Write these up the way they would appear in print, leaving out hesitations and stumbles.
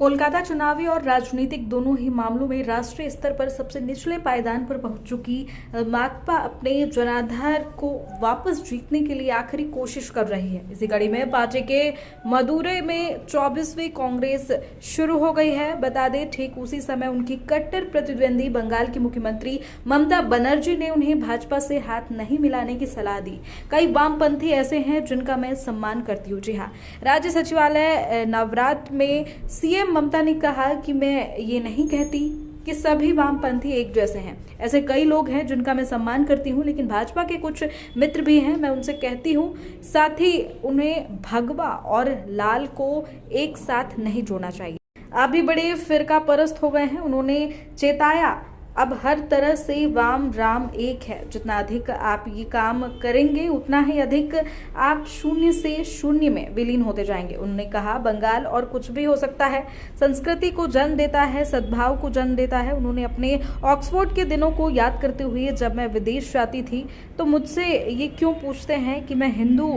कोलकाता चुनावी और राजनीतिक दोनों ही मामलों में राष्ट्रीय स्तर पर सबसे निचले पायदान पर पहुंच चुकी माकपा अपने जनाधार को वापस जीतने के लिए आखिरी कोशिश कर रही है। इसी कड़ी में पार्टी के मदुरै में 24वीं कांग्रेस शुरू हो गई है। बता दें, ठीक उसी समय उनकी कट्टर प्रतिद्वंदी बंगाल की मुख्यमंत्री ममता बनर्जी ने उन्हें भाजपा से हाथ नहीं मिलाने की सलाह दी। कई वामपंथी ऐसे हैं जिनका मैं सम्मान करती हूँ। जी हाँ, राज्य सचिवालय नवरात्र में सीएम ममता ने कहा कि मैं ये नहीं कहती कि सभी वामपंथी एक जैसे हैं। ऐसे कई लोग हैं जिनका मैं सम्मान करती हूं, लेकिन भाजपा के कुछ मित्र भी हैं, मैं उनसे कहती हूं साथ ही उन्हें भगवा और लाल को एक साथ नहीं जोड़ना चाहिए। आप भी बड़े फिरका परस्त हो गए हैं। उन्होंने चेताया, अब हर तरह से वाम राम एक है। जितना अधिक आप ये काम करेंगे उतना ही अधिक आप शून्य से शून्य में विलीन होते जाएंगे। उन्होंने कहा, बंगाल और कुछ भी हो सकता है, संस्कृति को जन्म देता है, सद्भाव को जन्म देता है। उन्होंने अपने ऑक्सफोर्ड के दिनों को याद करते हुए, जब मैं विदेश जाती थी तो मुझसे ये क्यों पूछते हैं कि मैं हिंदू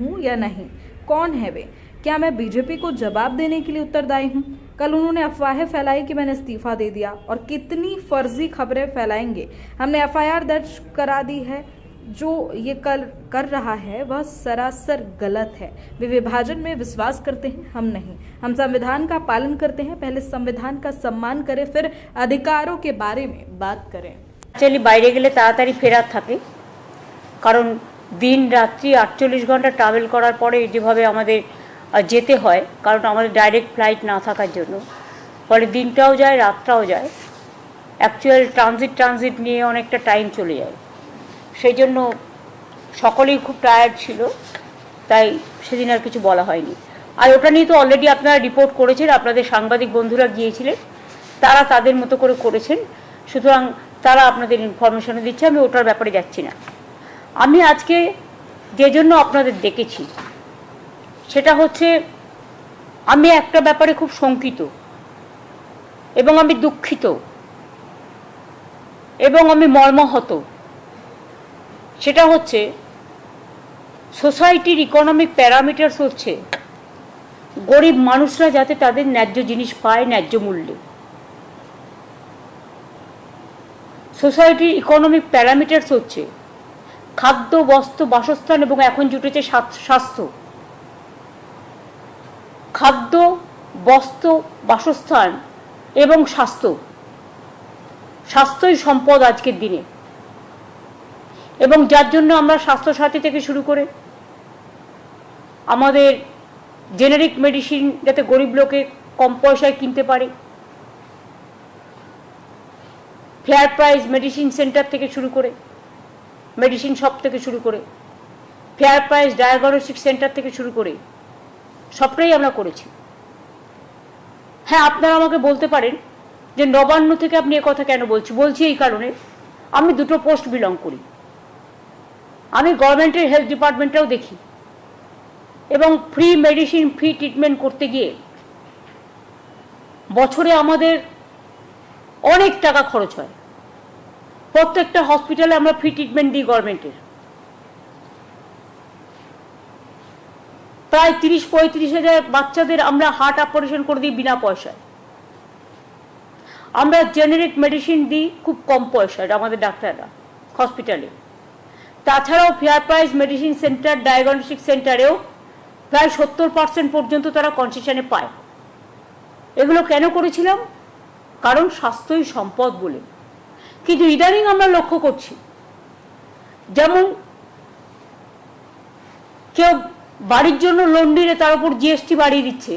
हूँ या नहीं, कौन है वे, क्या मैं बीजेपी को जवाब देने के लिए उत्तरदायी हूँ। कल उन्होंने अफवाहें फैलाई कि मैंने इस्तीफा दे दिया, और कितनी फर्जी खबरें फैलाएंगे। हमने एफआईआर दर्ज करा दी है। जो ये कर रहा है वह सरासर गलत है। वे विभाजन में विश्वास करते हैं, हम नहीं। हम संविधान का पालन करते हैं। पहले संविधान का सम्मान करें, फिर अधिकारों के बारे में बात करें। एक्चुअली বাইরে গেলে তাড়াতাড়ি ফেরার থাকে, কারণ দিন রাত্রি 48 ঘন্টা ট্রাভেল করার পরে যেভাবে আমাদের যেতে হয়, কারণ আমাদের ডাইরেক্ট ফ্লাইট না থাকার জন্য, ফলে দিনটাও যায় রাতটাও যায়। অ্যাকচুয়াল ট্রানজিট নিয়ে অনেকটা টাইম চলে যায়। সেই জন্য সকলেই খুব টায়ার্ড ছিল, তাই সেদিন আর কিছু বলা হয়নি। আর ওটা নিয়ে তো অলরেডি আপনারা রিপোর্ট করেছেন, আপনাদের সাংবাদিক বন্ধুরা গিয়েছিলেন, তারা তাদের মতো করে করেছেন, সুতরাং তারা আপনাদের ইনফরমেশন দিচ্ছে। আমি ওটার ব্যাপারে যাচ্ছি না। আমি আজকে যে জন্য আপনাদের ডেকেছি সেটা হচ্ছে, আমি একটা ব্যাপারে খুব শঙ্কিত এবং আমি দুঃখিত এবং আমি মর্মাহত। সেটা হচ্ছে, সোসাইটির ইকোনমিক প্যারামিটারস হচ্ছে গরিব মানুষরা যাতে তাদের ন্যায্য জিনিস পায় ন্যায্য মূল্যে। সোসাইটির ইকোনমিক প্যারামিটারস হচ্ছে খাদ্য, বস্ত্র, বাসস্থান এবং এখন জুটেছে স্বাস্থ্য। খাদ্য, বস্ত্র, বাসস্থান এবং স্বাস্থ্যই সম্পদ আজকের দিনে। এবং যার জন্য আমরা স্বাস্থ্যসাথী থেকে শুরু করে আমাদের জেনেরিক মেডিসিন যাতে গরিব লোকে কম পয়সায় কিনতে পারে, ফেয়ার প্রাইস মেডিসিন সেন্টার থেকে শুরু করে, মেডিসিন শপ থেকে শুরু করে, ফেয়ার প্রাইস ডায়াগনস্টিক সেন্টার থেকে শুরু করে সবটাই আমরা করেছি। হ্যাঁ, আপনারা আমাকে বলতে পারেন যে নবান্ন থেকে আপনি এ কথা কেন বলছি এই কারণে, আমি দুটো পোস্ট বিলং করি। আমি গভর্নমেন্টের হেলথ ডিপার্টমেন্টটাও দেখি, এবং ফ্রি মেডিসিন, ফ্রি ট্রিটমেন্ট করতে গিয়ে বছরে আমাদের অনেক টাকা খরচ হয়। প্রত্যেকটা হসপিটালে আমরা ফ্রি ট্রিটমেন্ট দিই গভর্নমেন্টের। প্রায় 30-35 হাজার বাচ্চাদের আমরা হার্ট অপারেশন করে দিই বিনা পয়সায়। আমরা জেনেরিক মেডিসিন দিই খুব কম পয়সায় আমাদের ডাক্তাররা হসপিটালে। তাছাড়াও fair price medicine centre, diagnostic সেন্টারেও প্রায় 70% পর্যন্ত তারা কনসেশনে পায়। এগুলো কেন করেছিলাম? কারণ স্বাস্থ্যই সম্পদ বলে। কিন্তু ইদানিং আমরা লক্ষ্য করছি, যেমন কেউ বাড়ির জন্য লোন নিলে তার উপর জিএসটি বাড়িয়ে দিচ্ছে,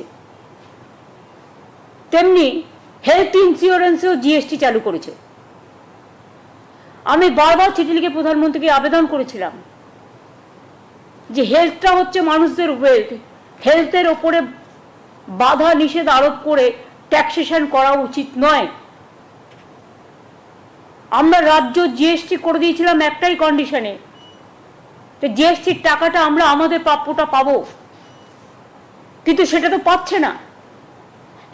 তেমনি হেলথ ইন্স্যুরেন্সেও জিএসটি চালু করেছে। আমি বারবার চিঠি লিখে প্রধানমন্ত্রীকে আবেদন করেছিলাম যে হেলথটা হচ্ছে মানুষদের ওয়েলথ, হেলথের ওপরে বাধা নিষেধ আরোপ করে ট্যাক্সেশন করা উচিত নয়। আমরা রাজ্য জিএসটি করে দিয়েছিলাম একটাই কন্ডিশনে, যে জিএসটির টাকাটা আমরা আমাদের প্রাপ্যটা পাবো, কিন্তু সেটা তো পাচ্ছে না,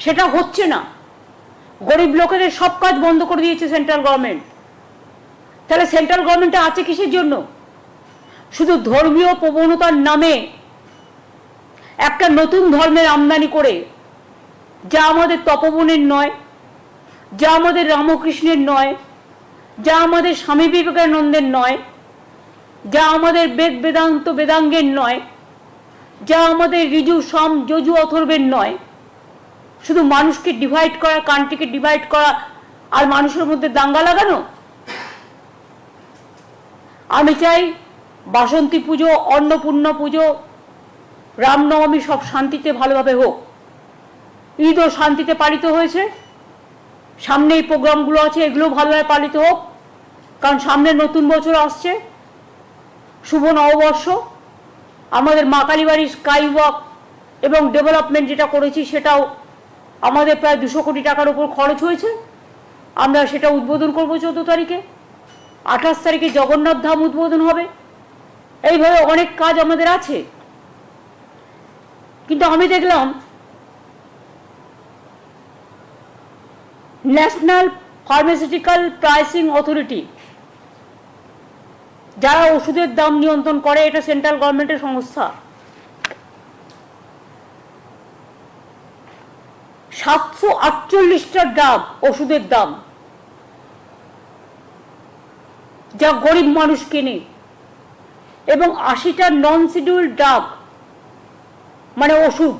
সেটা হচ্ছে না। গরিব লোকেদের সব কাজ বন্ধ করে দিয়েছে সেন্ট্রাল গভর্নমেন্ট। তাহলে সেন্ট্রাল গভর্নমেন্টে আছে কিসের জন্য? শুধু ধর্মীয় প্রবণতার নামে একটা নতুন ধর্মের আমদানি করে যা আমাদের তপবনের নয়, যা আমাদের রামকৃষ্ণের নয়, যা আমাদের স্বামী বিবেকানন্দের নয়, যা আমাদের বেদ বেদান্ত বেদাঙ্গের নয়, যা আমাদের ঋজু সম যজু অথর্বের নয়। শুধু মানুষকে ডিভাইড করা, কান্ট্রিকে ডিভাইড করা আর মানুষের মধ্যে দাঙ্গা লাগানো। আমি চাই বাসন্তী পুজো, অন্নপূর্ণা পুজো, রামনবমী সব শান্তিতে ভালোভাবে হোক। ঈদও শান্তিতে পালিত হয়েছে, সামনে এই প্রোগ্রামগুলো আছে, এগুলো ভালোভাবে পালিত হোক, কারণ সামনে নতুন বছর আসছে, শুভ নববর্ষ। আমাদের মা কালীবাড়ির স্কাই ওয়াক এবং ডেভেলপমেন্ট যেটা করেছি সেটাও আমাদের প্রায় 200 কোটি টাকার উপর খরচ হয়েছে। আমরা সেটা উদ্বোধন করবো 14 তারিখে। 28 তারিখে জগন্নাথ ধাম উদ্বোধন হবে। এইভাবে অনেক কাজ আমাদের আছে। কিন্তু আমি দেখলাম ন্যাশনাল ফার্মাসিউটিক্যাল প্রাইসিং অথরিটি, যারা ওষুধের দাম নিয়ন্ত্রণ করে, এটা সেন্ট্রাল গভর্নমেন্টের সংস্থা, 748টা ড্রাগ ওষুধের দাম, যা গরিব মানুষ কেনে, এবং 80টা নন শিডিউল ড্রাগ মানে ওষুধ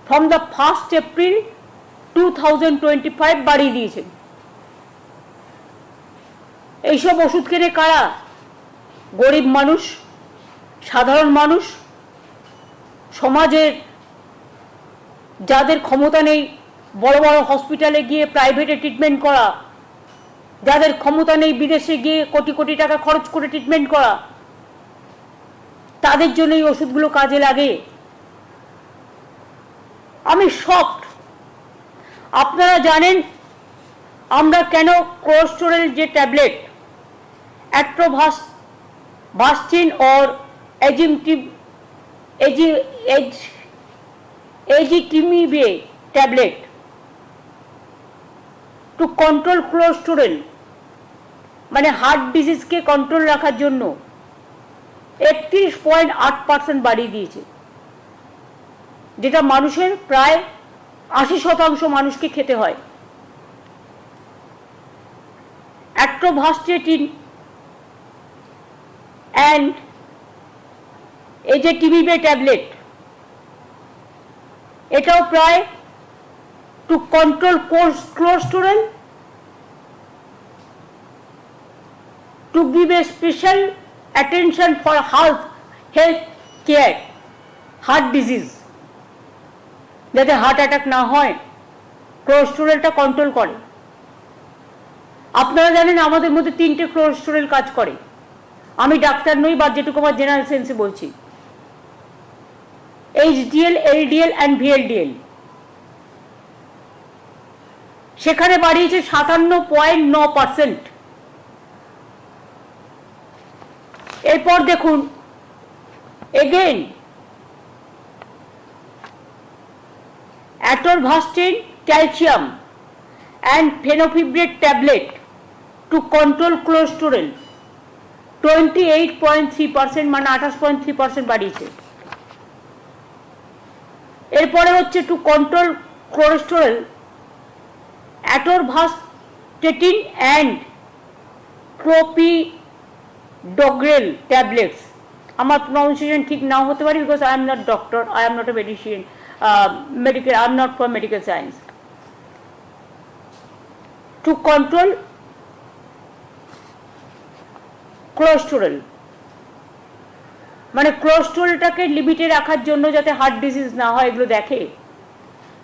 ফ্রম দ্য 1 এপ্রিল 2025 বাড়িয়ে দিয়েছেন। এইসব ওষুধ কেনে কারা? গরিব মানুষ, সাধারণ মানুষ, সমাজের যাদের ক্ষমতা নেই বড় বড় হসপিটালে গিয়ে প্রাইভেটে ট্রিটমেন্ট করা, যাদের ক্ষমতা নেই বিদেশে গিয়ে কোটি কোটি টাকা খরচ করে ট্রিটমেন্ট করা, তাদের জন্য এই ওষুধগুলো কাজে লাগে। আমি শকড। আপনারা জানেন আমরা কেন কোলেস্টেরল যে tablet atorvastatin or ezetimibe tablet to control cholesterol, মানে হার্ট ডিজিজকে কন্ট্রোল রাখার জন্য 31.8% বাড়িয়ে দিয়েছে, যেটা মানুষের প্রায় 80% মানুষকে খেতে হয়। অ্যাট্রোভাস্টিন অ্যান্ড এজেটিমিবে ট্যাবলেট, এটাও প্রায় two control cholesterol, to give a special attention for health care, heart disease, যাতে হার্ট অ্যাটাক না হয়, কোলেস্টেরলটা কন্ট্রোল করে। আপনারা জানেন আমাদের মধ্যে 3টে কোলেস্টেরল কাজ করে। আমি ডাক্তার নই, বা যেটুকু আমার জেনারেল সেন্সে বলছি। HDL, LDL and VLDL। সেখানে বাড়িয়েছে 57.9%। এরপর দেখুন again atorvastatin calcium and fenofibrate tablet to control cholesterol 28.3%, মানে 28.3% বাড়িয়েছে। এরপরে হচ্ছে to control cholesterol atorvastatin and clopidogrel tablets. আমার প্রনাউন্সিয়েশন ঠিক নাও হতে পারে, because I am not doctor, I am not a medicine, medical, I am not for medical science. To control cholesterol, মানে কোলেস্টেরলটাকে লিমিটে রাখার জন্য যাতে হার্ট ডিজিজ না হয়, এগুলো দেখে।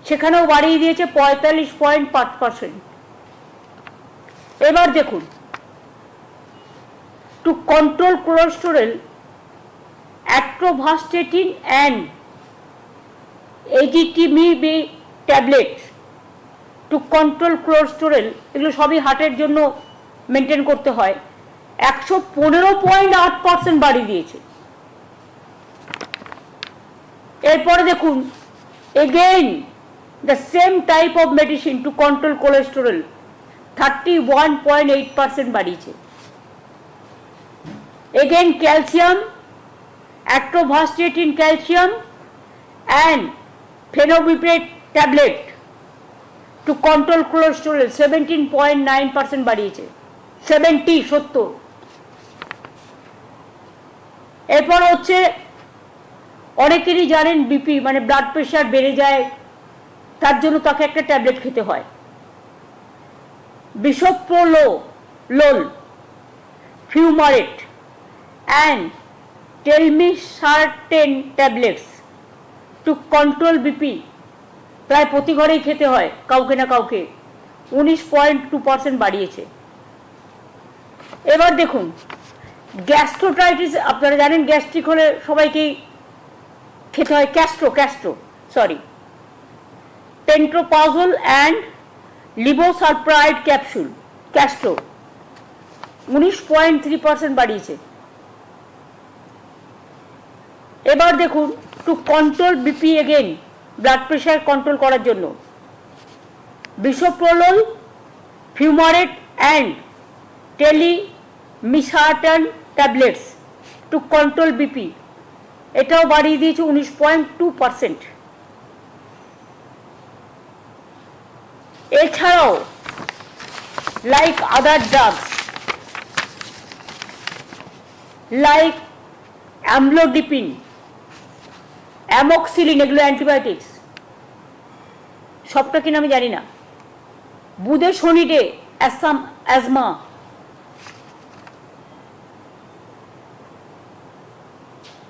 সেখানেও বাড়িয়ে দিয়েছে 45.5%। এবার দেখুন to control cholesterol atorvastatin and ezetimibe tablet to control cholesterol, এগুলো সবই হার্টের জন্য মেনটেন করতে হয়, 115.8% বাড়িয়ে দিয়েছে। এরপরে দেখুন again the same type of medicine to control cholesterol 31.8% বাড়িয়েছে। Again calcium, atorvastatin calcium and fenofibrate tablet to control cholesterol 17.9% বাড়িয়েছে। 70। এরপর হচ্ছে অনেকেরই জানেন বিপি মানে ব্লাড প্রেশার বেড়ে যায়, তার জন্য তাকে একটা ট্যাবলেট খেতে হয়, bisoprolol, fumarate and telmisartan tablets to control BP প্রায় প্রতি ঘরেই খেতে হয় কাউকে না কাউকে। 19.2% বাড়িয়েছে। এবার দেখুন গ্যাস্ট্রোটাইটিস, আপনারা জানেন গ্যাস্ট্রিক হলে সবাইকেই খেতে হয় পেন্ট্রোপাজল অ্যান্ড লিভোসালপ্রাইড ক্যাস্ট্রো 19.3% বাড়িয়েছে। এবার দেখুন to control BP again, blood pressure control করার জন্য bisoprolol, fumarate and telmisartan tablets to control BP, এটাও বাড়িয়ে দিয়েছে 19.2%। এছাড়াও like other drugs like amlodipine, amoxicillin, এগুলো অ্যান্টিবায়োটিক্স, সবটা কিনা আমি জানি না, budesonide asthma,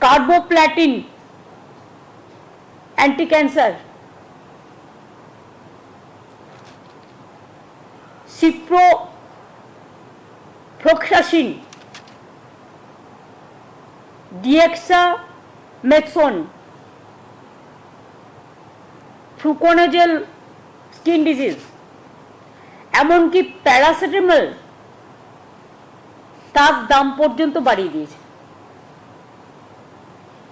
carboplatin anti cancer, ciprofloxacin, dexamethasone, fluconazole skin disease, এমনকি প্যারাসিটামল তার দাম পর্যন্ত বাড়িয়ে দিয়েছে।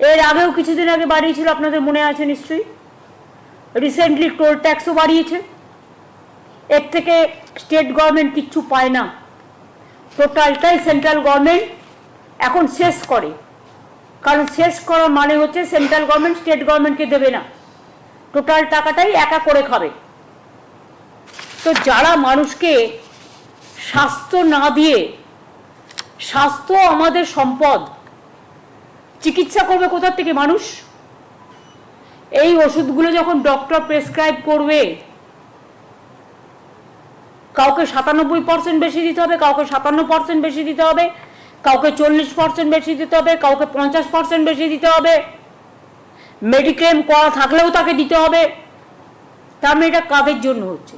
এর আগেও কিছুদিন আগে বাড়িয়েছিল, আপনাদের মনে আছে নিশ্চয়ই। রিসেন্টলি টোল ট্যাক্সও বাড়িয়েছে। এর থেকে স্টেট গভর্নমেন্ট কিচ্ছু পায় না, টোটালটাই সেন্ট্রাল গভর্নমেন্ট এখন শেষ করে। কারণ শেষ করার মানে হচ্ছে সেন্ট্রাল গভর্নমেন্ট স্টেট গভর্নমেন্টকে দেবে না, টোটাল টাকাটাই একা করে খাবে। তো যারা মানুষকে স্বাস্থ্য না দিয়ে, স্বাস্থ্য আমাদের সম্পদ, চিকিৎসা করবে কোথা থেকে মানুষ? এই ওষুধগুলো যখন ডক্টর প্রেসক্রাইব করবে, কাউকে 97% বেশি দিতে হবে, কাউকে 57% বেশি দিতে হবে, কাউকে 40% বেশি দিতে হবে, কাউকে 50% বেশি দিতে হবে, মেডিক্লেম করা থাকলেও তাকে দিতে হবে। তার মানে এটা কাদের জন্য হচ্ছে?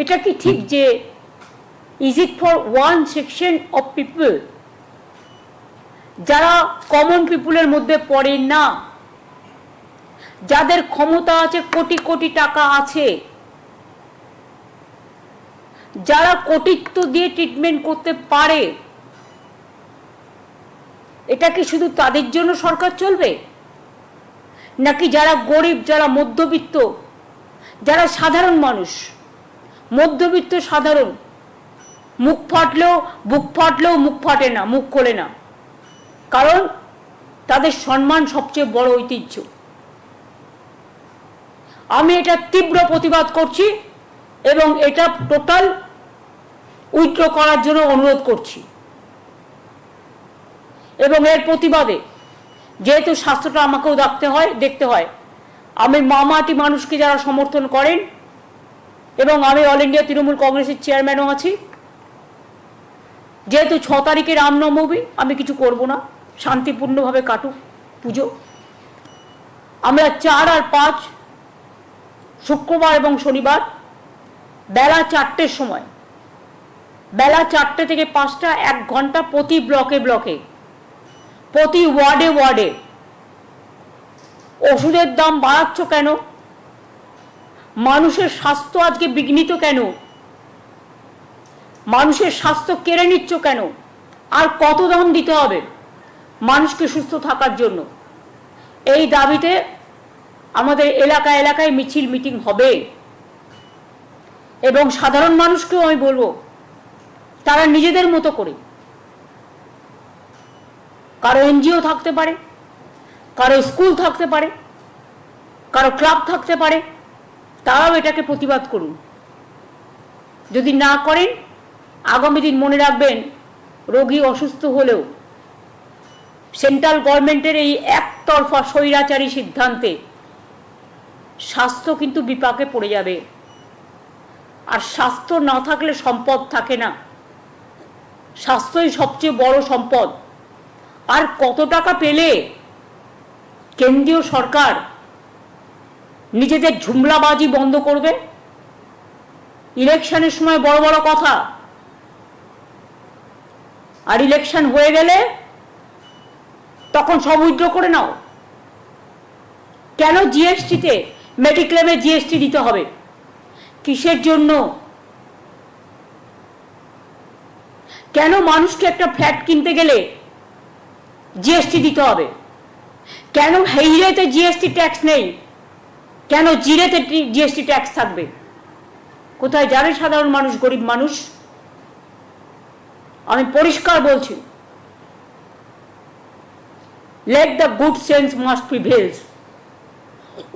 এটা কি ঠিক যে is it for one section of people, যারা কমন পিপুলের মধ্যে পড়ে না, যাদের ক্ষমতা আছে, কোটি কোটি টাকা আছে, যারা কোটিত্ব দিয়ে ট্রিটমেন্ট করতে পারে, এটা কি শুধু তাদের জন্য সরকার চলবে? নাকি যারা গরিব, যারা মধ্যবিত্ত, যারা সাধারণ মানুষ, মধ্যবিত্ত সাধারণ, বুক ফাটলেও মুখ ফাটে না, মুখ খোলে না, কারণ তাদের সম্মান সবচেয়ে বড় ঐতিহ্য। আমি এটা তীব্র প্রতিবাদ করছি এবং এটা টোটাল উইথড্র করার জন্য অনুরোধ করছি। এবং এর প্রতিবাদে, যেহেতু স্বাস্থ্যটা আমাকেও দেখতে হয়, আমি মামাটি মানুষকে যারা সমর্থন করেন, এবং আমি অল ইন্ডিয়া তৃণমূল কংগ্রেসের চেয়ারম্যানও আছি, যেহেতু 6 তারিখে রামনবমী, আমি কিছু করব না, শান্তিপূর্ণভাবে কাটুক পুজো। আমরা 4 আর 5 শুক্রবার এবং শনিবার বেলা 4টের সময়, বেলা 4টে থেকে 5টা, 1 ঘন্টা প্রতি ব্লকে, প্রতি ওয়ার্ডে ওষুধের দাম বাড়াচ্ছ কেন? মানুষের স্বাস্থ্য আজকে বিঘ্নিত কেন? মানুষের স্বাস্থ্য কেড়ে নিচ্ছ কেন? আর কত দাম দিতে হবে মানুষকে সুস্থ থাকার জন্য? এই দাবিতে আমাদের এলাকায় মিছিল মিটিং হবে। এবং সাধারণ মানুষকেও আমি বলবো, তারা নিজেদের মতো করে, কারো এনজিও থাকতে পারে, কারো স্কুল থাকতে পারে, কারো ক্লাব থাকতে পারে, তারাও এটাকে প্রতিবাদ করুন। যদি না করেন, আগামী দিন মনে রাখবেন, রোগী অসুস্থ হলেও সেন্ট্রাল গভর্নমেন্টের এই একতরফা স্বৈরাচারী সিদ্ধান্তে স্বাস্থ্য কিন্তু বিপাকে পড়ে যাবে। আর স্বাস্থ্য না থাকলে সম্পদ থাকে না, স্বাস্থ্যই সবচেয়ে বড় সম্পদ। আর কত টাকা পেলে কেন্দ্রীয় সরকার নিজেদের ঝুমলাবাজি বন্ধ করবে? ইলেকশনের সময় বড় বড় কথা, আর ইলেকশন হয়ে গেলে তখন সব উইথড্র করে নাও। কেন জিএসটিতে, মেডিক্লেমে জিএসটি দিতে হবে? কিসের জন্য? কেন মানুষকে একটা ফ্ল্যাট কিনতে গেলে জিএসটি দিতে হবে? কেন হিরেতে জিএসটি ট্যাক্স নেই? কেন জিরেতে জিএসটি ট্যাক্স থাকবে? কোথায় জানে সাধারণ মানুষ, গরিব মানুষ? আমি পরিষ্কার বলছি, let the good sense must prevail.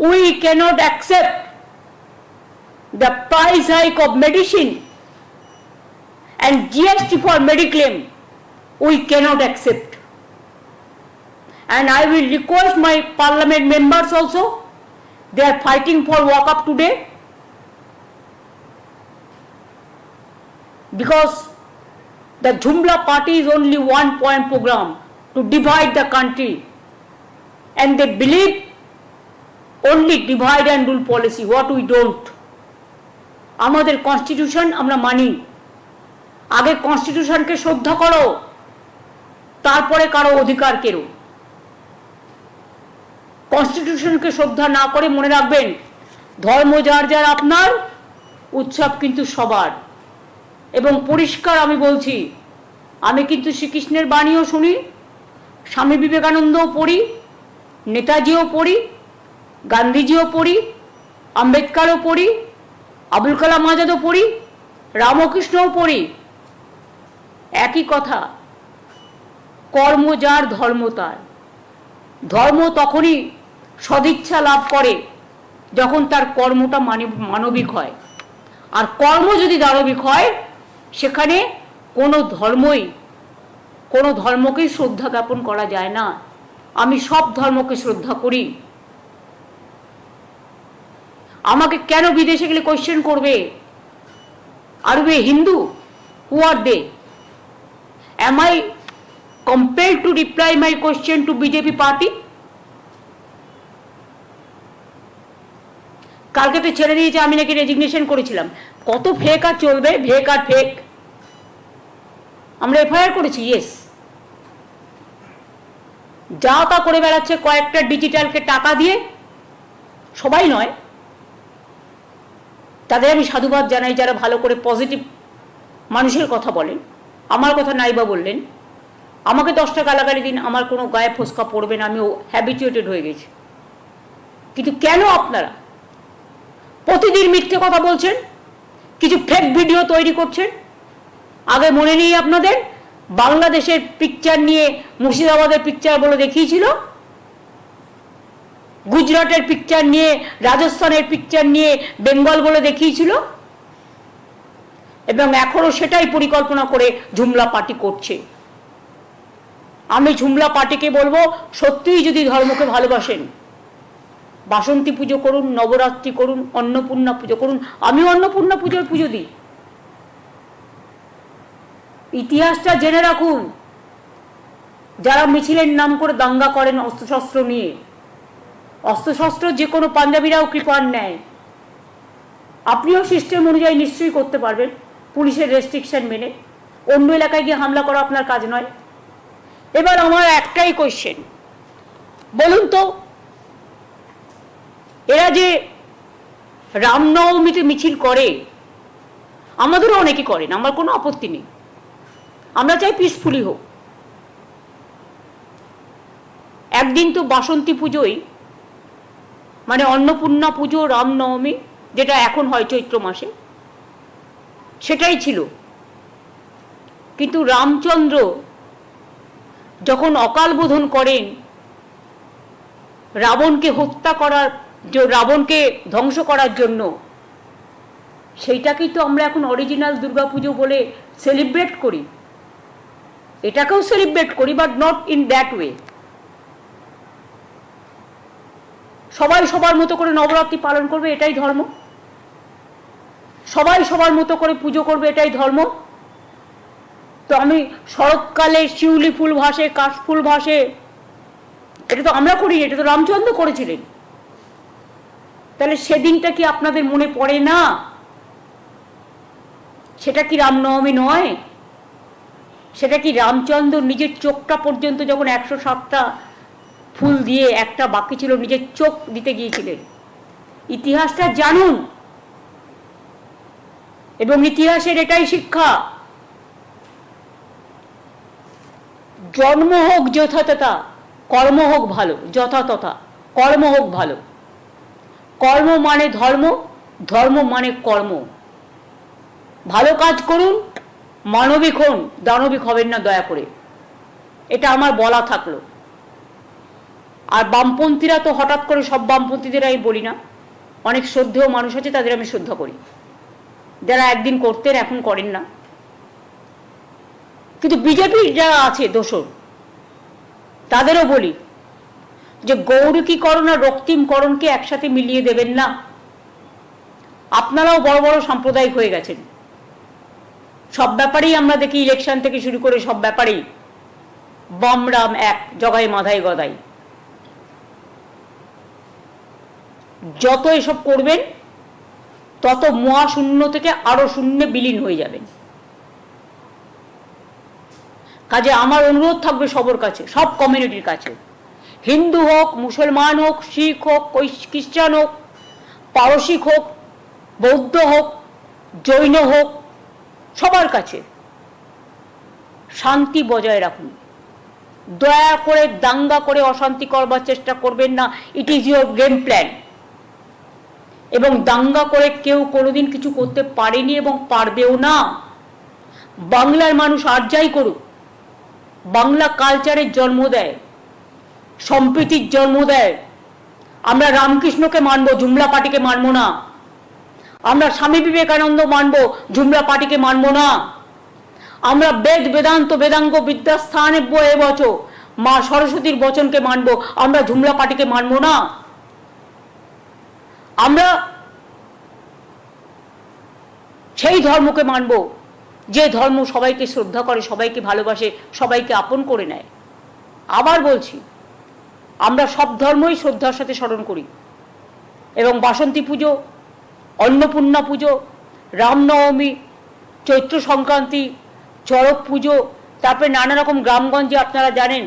We cannot accept the price hike of medicine and GST for mediclaim. We cannot accept. And I will request my parliament members also, they are fighting for walk up today, because the Jumla party is only one point program to divide the country, and they believe only divide and rule policy, what we don't. আমাদের constitution আমরা মানি। আগে কনস্টিটিউশনকে শ্রদ্ধা করো, তারপরে কারো অধিকার কেড়ো। কনস্টিটিউশনকে শ্রদ্ধা না করে মনে রাখবেন, ধর্ম যার যার আপনার, উৎসব কিন্তু সবার। এবং পরিষ্কার আমি বলছি, আমি কিন্তু শ্রীকৃষ্ণের বাণীও শুনি, স্বামী বিবেকানন্দও পড়ি, নেতাজিও পড়ি, গান্ধীজিও পড়ি, আম্বেদকরও পড়ি, আবুল কালাম আজাদও পড়ি, রামকৃষ্ণও পড়ি। একই কথা, কর্ম যার ধর্ম তার। ধর্ম তখনই সদিচ্ছা লাভ করে যখন তার কর্মটা মানবিক হয়। আর কর্ম যদি দানবিক হয়, সেখানে কোনো ধর্মকেই শ্রদ্ধা জ্ঞাপন করা যায় না। আমি সব ধর্মকে শ্রদ্ধা করি। আমাকে কেন বিদেশে গেলে কোয়েশ্চেন করবে, আর বে হিন্দু? হু আর দে? Am I compelled to reply my question to BJP party? কালকে তো ছেড়ে দিয়েছে, আমি নাকি রেজিগনেশন করেছিলাম। কত ফেক আর চলবে, ফেক আর ফেক। আমরা এফআইআর করেছি, ইয়েস। যা তা করে বেড়াচ্ছে কয়েকটা ডিজিটালকে টাকা দিয়ে, সবাই নয়, তাদের আমি সাধুবাদ জানাই যারা ভালো করে পজিটিভ মানুষের কথা বলেন। আমার কথা নাইবা বললেন, আমাকে 10টা গালাগালি দিন, আমার কোনো গায়ে ফোসকা পড়বে না, আমি হ্যাবিচুয়েটেড হয়ে গেছি। কিন্তু কেন আপনারা প্রতিদিন মিথ্যে কথা বলছেন, কিছু ফেক ভিডিও তৈরি করছেন? আগে মনে নেই আপনাদের, বাংলাদেশের পিকচার নিয়ে মুর্শিদাবাদের পিকচার বলে দেখিয়েছিল, গুজরাটের পিকচার নিয়ে, রাজস্থানের পিকচার নিয়ে বেঙ্গল বলে দেখিয়েছিল, এবং এখনো সেটাই পরিকল্পনা করে ঝুমলা পার্টি করছে। আমি ঝুমলা পার্টিকে বলবো, সত্যিই যদি ধর্মকে ভালোবাসেন, বাসন্তী পুজো করুন, নবরাত্রি করুন, অন্নপূর্ণা পুজো করুন। আমিও অন্নপূর্ণা পুজোর পুজো দিই। ইতিহাসটা জেনে রাখুন। যারা মিছিলের নাম করে দাঙ্গা করেন অস্ত্রশস্ত্র নিয়ে, অস্ত্রশস্ত্র যে কোনো পাঞ্জাবিরাও কৃপার নেয়। আপনিও সিস্টেম অনুযায়ী নিশ্চয়ই করতে পারবেন, পুলিশের রেস্ট্রিকশন মেনে। অন্য এলাকায় গিয়ে হামলা করা আপনার কাজ নয়। এবার আমার একটাই কোয়েশ্চেন, বলুন তো, এরা যে রামনবমীতে মিছিল করে, আমাদেরও অনেকে করেন, আমার কোনো আপত্তি নেই, আমরা চাই পিসফুলি হোক। একদিন তো বাসন্তী পুজোই, মানে অন্নপূর্ণা পুজো, রামনবমী, যেটা এখন হয় চৈত্র মাসে, সেটাই ছিল। কিন্তু রামচন্দ্র যখন অকাল বোধন করেন, রাবণকে হত্যা করার যে রাবণকে ধ্বংস করার জন্য, সেইটাকেই তো আমরা এখন অরিজিনাল দুর্গাপুজো বলে সেলিব্রেট করি। এটাকেও সেলিব্রেট করি, but not in that way. সবাই সবার মতো করে নবরাত্রি পালন করবে, এটাই ধর্ম। সবাই সবার মতো করে পুজো করবে, এটাই ধর্ম। তো আমি শরৎকালে শিউলি ফুল ভাসে, কাশফুল ভাসে, এটা তো আমরা করি, এটা তো রামচন্দ্র করেছিলেন। তাহলে সেদিনটা কি আপনাদের মনে পড়ে না? সেটা কি রামনবমী নয়? সেটা কি রামচন্দ্র নিজের চোখটা পর্যন্ত যখন 107টা ফুল দিয়ে একটা বাকি ছিল, নিজের চোখ দিতে গিয়েছিলেন? ইতিহাসটা জানুন, এবং ইতিহাসের এটাই শিক্ষা, জন্ম হোক যথাতথা, কর্ম হোক ভালো। যথাতথা কর্ম হোক ভালো। কর্ম মানে ধর্ম, ধর্ম মানে কর্ম। ভালো কাজ করুন, মানবিক হন, দানবিক হবেন না দয়া করে। এটা আমার বলা থাকলো। আর বামপন্থীরা তো হঠাৎ করে, সব বামপন্থীদের আমি বলি না, অনেক শ্রদ্ধেয় মানুষ আছে, তাদের আমি শ্রদ্ধা করি, যারা একদিন করতেন এখন করেন না। কিন্তু বিজেপির যারা আছে দোসর, তাদেরও বলি যে গৌরীকরণ আর রক্তিমকরণকে একসাথে মিলিয়ে দেবেন না। আপনারাও বড় বড় সাম্প্রদায়িক হয়ে গেছেন। সব ব্যাপারেই আমরা দেখি, ইলেকশন থেকে শুরু করে সব ব্যাপারেই বাম রাম এক, জগাই মাধাই গদাই। যত এসব করবেন তত মহাশূন্য থেকে আরো শূন্যে বিলীন হয়ে যাবেন। কাজে আমার অনুরোধ থাকবে সবার কাছে, সব কমিউনিটির কাছে, হিন্দু হোক, মুসলমান হোক, শিখ হোক, খ্রিস্টান হোক, পারসিক হোক, বৌদ্ধ হোক, জৈন হোক, সবার কাছে শান্তি বজায় রাখুন। দয়া করে দাঙ্গা করে অশান্তি করবার চেষ্টা করবেন না। It is your game plan. এবং দাঙ্গা করে কেউ কোনোদিন কিছু করতে পারেনি এবং পারবেও না। বাংলার মানুষ আর যাই করুক, বাংলা কালচারের জন্ম দেয়, সম্প্রীতির জন্ম দেয়। আমরা রামকৃষ্ণকে মানব, জুমলা পার্টিকে মানব না। আমরা স্বামী বিবেকানন্দ মানব, জুমলা পার্টিকে মানব না। আমরা বেদ বেদান্ত বেদাঙ্গ বিদ্যাস্থানে বয়ে বচ মা সরস্বতীর বচনকে মানব, আমরা জুমলা পার্টিকে মানব না। আমরা সেই ধর্মকে মানব যে ধর্ম সবাইকে শ্রদ্ধা করে, সবাইকে ভালোবাসে, সবাইকে আপন করে নেয়। আবার বলছি, আমরা সব ধর্মই শ্রদ্ধার সাথে স্মরণ করি। এবং বাসন্তী পুজো, অন্নপূর্ণা পুজো, রামনবমী, চৈত্র সংক্রান্তি, চড়ক পুজো, তারপরে নানা রকম গ্রামগঞ্জে আপনারা জানেন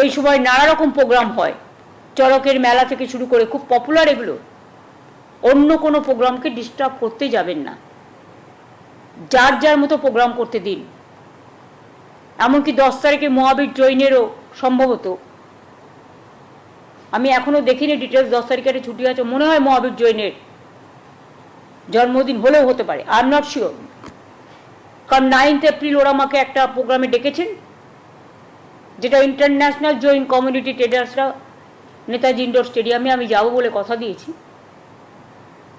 এই সময় নানা রকম প্রোগ্রাম হয়। চড়কের মেলা থেকে শুরু করে খুব পপুলার এগুলো। অন্য কোনো প্রোগ্রামকে ডিস্টার্ব করতে যাবেন না, যার যার মতো প্রোগ্রাম করতে দিন। এমনকি 10 তারিখে মহাবীর জৈনেরও সম্ভবত, আমি এখনো দেখিনি ডিটেলস, 10 তারিখে ছুটি আছে মনে হয়, মহাবীর জৈনের জন্মদিন হলেও হতে পারে, আই এম নট শিওর। কারণ 9 এপ্রিল ওরা আমাকে একটা প্রোগ্রামে ডেকেছেন, যেটা ইন্টারন্যাশনাল জৈন কমিউনিটি ট্রেডার্সরা নেতাজি ইন্ডোর স্টেডিয়ামে, আমি যাবো বলে কথা দিয়েছি।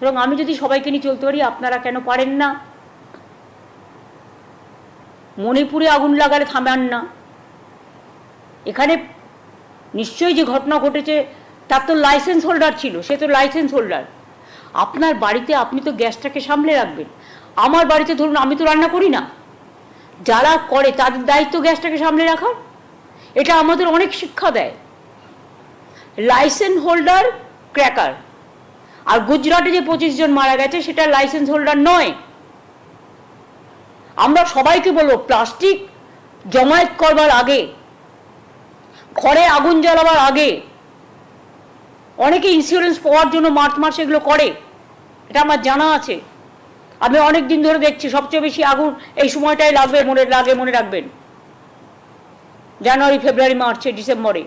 এবং আমি যদি সবাইকে নিয়ে চলতে পারি, আপনারা কেন পারেন না? মণিপুরে আগুন লাগালে থামান না। এখানে নিশ্চয়ই যে ঘটনা ঘটেছে তার তো লাইসেন্স হোল্ডার ছিল, সে তো লাইসেন্স হোল্ডার। আপনার বাড়িতে আপনি তো গ্যাসটাকে সামলে রাখবেন। আমার বাড়িতে ধরুন আমি তো রান্না করি না, যারা করে তাদের দায়িত্ব গ্যাসটাকে সামলে রাখার। এটা আমাদের অনেক শিক্ষা দেয়। Licence holder cracker. আর গুজরাটে যে 25 জন মারা গেছে সেটা লাইসেন্স হোল্ডার নয়। আমরা সবাইকে বলবো, প্লাস্টিক জমায়েত করবার আগে, ঘরে আগুন জ্বালাবার আগে, অনেকে ইন্স্যুরেন্স পাওয়ার জন্য মার্চ মাসে এগুলো করে, এটা আমার জানা আছে। আমি অনেক দিন ধরে দেখছি সবচেয়ে বেশি আগুন এই সময়টাই লাগবে, মনে রাখবেন, জানুয়ারি, ফেব্রুয়ারি, মার্চে, ডিসেম্বরে।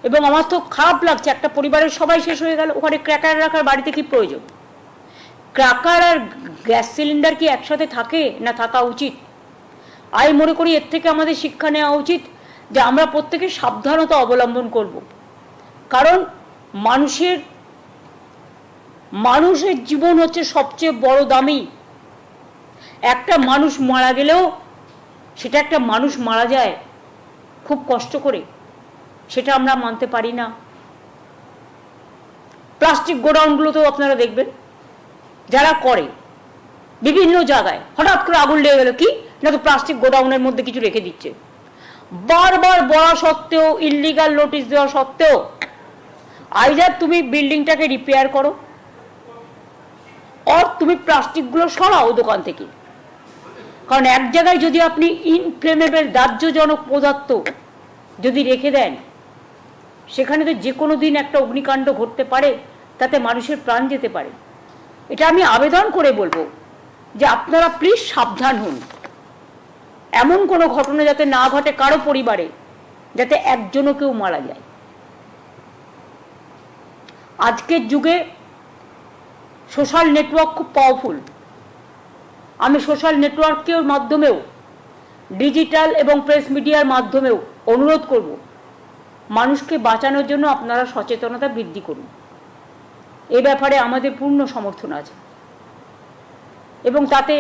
এবং আমার তো খারাপ লাগছে, একটা পরিবারের সবাই শেষ হয়ে গেল, ওখানে ক্র্যাকার রাখার বাড়িতে কি প্রয়োজন? ক্র্যাকার আর গ্যাস সিলিন্ডার কি একসাথে থাকে না থাকা উচিত? আমি মনে করি এর থেকে আমাদের শিক্ষা নেওয়া উচিত যে আমরা প্রত্যেকে সাবধানতা অবলম্বন করব। কারণ মানুষের জীবন হচ্ছে সবচেয়ে বড় দামি। একটা মানুষ মারা গেলেও সেটা একটা মানুষ মারা যায় খুব কষ্ট করে, সেটা আমরা মানতে পারি না। প্লাস্টিক গোডাউনগুলোতেও আপনারা দেখবেন যারা করে বিভিন্ন জায়গায় হঠাৎ করে আগুন লেগে গেল, কি না তো প্লাস্টিক গোডাউনের মধ্যে কিছু রেখে দিচ্ছে। বারবার বলা সত্ত্বেও, ইল্লিগাল নোটিশ দেওয়া সত্ত্বেও, আইদার তুমি বিল্ডিংটাকে রিপেয়ার করো আর তুমি প্লাস্টিকগুলো সরাও দোকান থেকে। কারণ এক জায়গায় যদি আপনি ইনফ্লেমেবল দাহ্যজনক পদার্থ যদি রেখে দেন, সেখানে তো যে কোনো দিন একটা অগ্নিকাণ্ড ঘটতে পারে, তাতে মানুষের প্রাণ যেতে পারে। এটা আমি আবেদন করে বলবো যে আপনারা প্লিজ সাবধান হন, এমন কোনো ঘটনা যাতে না ঘটে কারো পরিবারে, যাতে একজনও কেউ মারা যায়। আজকের যুগে সোশ্যাল নেটওয়ার্ক খুব পাওয়ারফুল। আমি সোশ্যাল নেটওয়ার্কের মাধ্যমেও, ডিজিটাল এবং প্রেস মিডিয়ার মাধ্যমেও অনুরোধ করব, মানুষকে বাঁচানোর জন্য আপনারা সচেতনতা বৃদ্ধি করুন। এ ব্যাপারে আমাদের পূর্ণ সমর্থন আছে এবং তাতে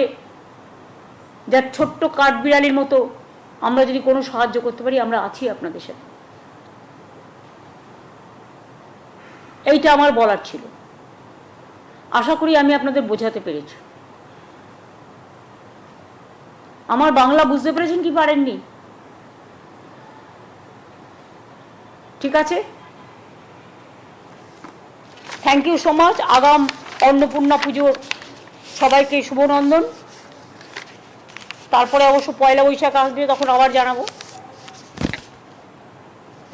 যার ছোট্ট কাঠবিড়ালির মতো আমরা যদি কোনো সাহায্য করতে পারি, আমরা আছি আপনাদের সাথে। এইটা আমার বলার ছিল। আশা করি আমি আপনাদের বোঝাতে পেরেছি। আমার বাংলা বুঝতে পেরেছেন কি পারেননি? ঠিক আছে, থ্যাংক ইউ সো মাচ। আগাম অন্নপূর্ণা পুজোর সবাইকে শুভনন্দন। তারপরে অবশ্য পয়লা বৈশাখ আসবে, তখন আবার জানাবো।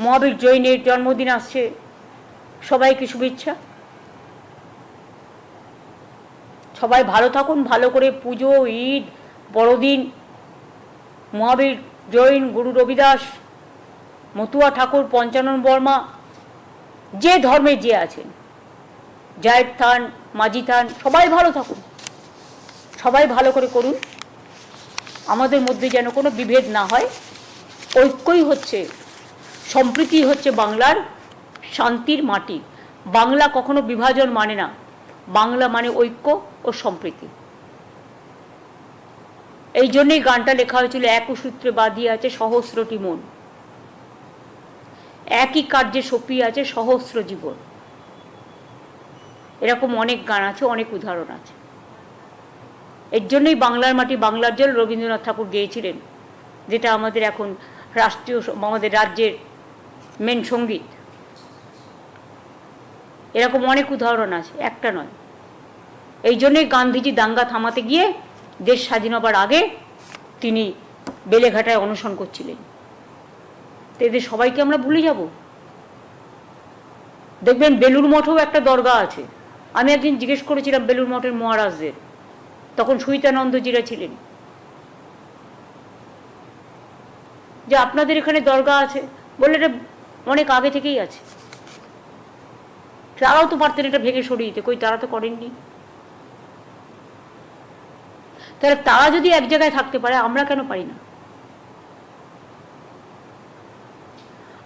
মহাবীর জৈনের জন্মদিন আসছে, সবাইকে শুভেচ্ছা। সবাই ভালো থাকুন, ভালো করে পুজো, ঈদ, বড়দিন, মহাবীর জৈন, গুরু রবিদাস, মতুয়া ঠাকুর, পঞ্চানন বর্মা, যে ধর্মে যে আছেন, জায়েদ থান, মাঝি থান, সবাই ভালো থাকুন, সবাই ভালো করে করুন। আমাদের মধ্যে যেন কোনো বিভেদ না হয়। ঐক্যই হচ্ছে, সম্প্রীতি হচ্ছে বাংলার শান্তির মাটি। বাংলা কখনো বিভাজন মানে না, বাংলা মানে ঐক্য ও সম্প্রীতি। এই জন্যই গানটা লেখা হয়েছিল, এক সূত্রে বাঁধিয়া আছে সহস্রটি মন, একই কার্যে সপিয়ে আছে সহস্র জীবন। এরকম অনেক গান আছে, অনেক উদাহরণ আছে। এর জন্যই বাংলার মাটি বাংলার জল রবীন্দ্রনাথ ঠাকুর গেয়েছিলেন, যেটা আমাদের এখন রাষ্ট্রীয়, আমাদের রাজ্যের মেন সঙ্গীত। এরকম অনেক উদাহরণ আছে, একটা নয়। এই জন্যই গান্ধীজি দাঙ্গা থামাতে গিয়ে দেশ স্বাধীন হবার আগে তিনি বেলেঘাটায় অনশন করছিলেন। তো এদের সবাইকে আমরা ভুলে যাব? দেখবেন বেলুর মঠেও একটা দরগা আছে। আমি একদিন জিজ্ঞেস করেছিলাম বেলুর মঠের মহারাজদের, তখন সুইতানন্দজিরা ছিলেন, যে আপনাদের এখানে দরগা আছে? বললে এটা অনেক আগে থেকেই আছে। তারাও তো পারতেন এটা ভেঙে সরিয়ে দিতে, কই তারা তো করেননি। তাহলে তারা যদি এক জায়গায় থাকতে পারে, আমরা কেন পারি না?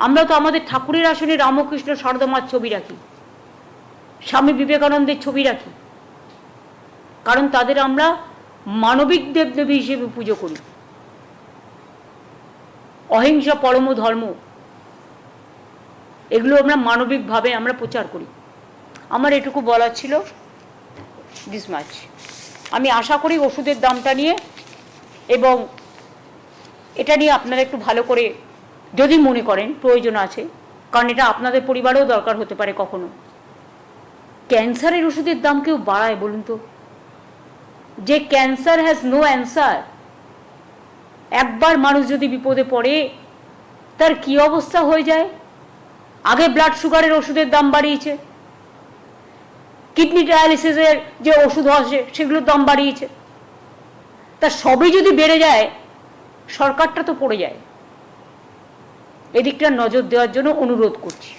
আমরা তো আমাদের ঠাকুরের আসনে রামকৃষ্ণ সারদামার ছবি রাখি, স্বামী বিবেকানন্দের ছবি রাখি, কারণ তাদের আমরা মানবিক দেবদেবী হিসেবে পুজো করি। অহিংসা পরম ধর্ম, এগুলো আমরা মানবিকভাবে আমরা প্রচার করি। আমার এটুকু বলার ছিল, দিস মাচ। আমি আশা করি ওষুধের দামটা নিয়ে এবং এটা নিয়ে আপনারা একটু ভালো করে যদি মনে করেন প্রয়োজন আছে, কারণ এটা আপনাদের পরিবারেও দরকার হতে পারে কখনো। ক্যান্সারের ওষুধের দাম কেউ বাড়ায় বলুন তো? যে ক্যান্সার হ্যাজ নো অ্যান্সার, একবার মানুষ যদি বিপদে পড়ে তার কি অবস্থা হয়ে যায়। আগে ব্লাড সুগারের ওষুধের দাম বাড়িয়েছে, কিডনি ডায়ালিসিসের যে ওষুধ আসে সেগুলোর দাম বাড়িয়েছে। তা সবই যদি বেড়ে যায়, সরকারটা তো পড়ে যায়। এদিকটা নজর দেওয়ার জন্য অনুরোধ করছি।